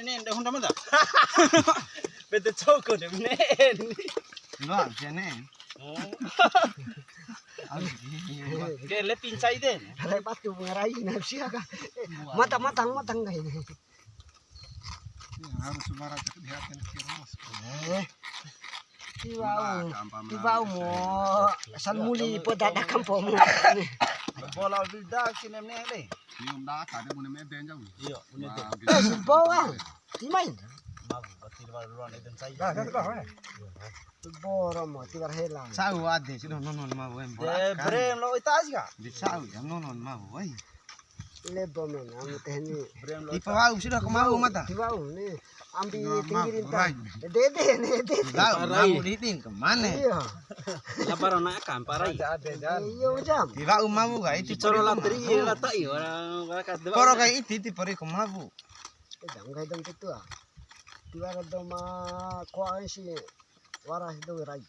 Nen dah honda mata. Betul cokok deh nen. Enggak, nen. Oh. Ke le pincai den. Aray batu mengarai nafsi ka. Matang dah ini. Harus suara dihatin kira-mas. Tiba mo asal muli po dadakan po mo. Bola bidak sinem ne le. Yung data ada muna may benjang. Iyo, une de. Bawa. Timain. Mabu batir baruan eden sai. Boro mo tibar helang. Sao ade sino nonon mau em. De brem lo itas ka. Di sao ya nonon mau ai. Lebo men amu tehni. Brem lo. Di pawau sudah ke mau mata. Tiba ni ambil tinggirin ta. Dede. Lau mau diting ke mana? Iya. Labaran nak kamparai. Iya jam. Tiba mau ga itu Coro latri latai orang ka de. Poro ga itu pori ke mau. Jam ga dong itu ah. Tiba do ma ko ansi waras do rai.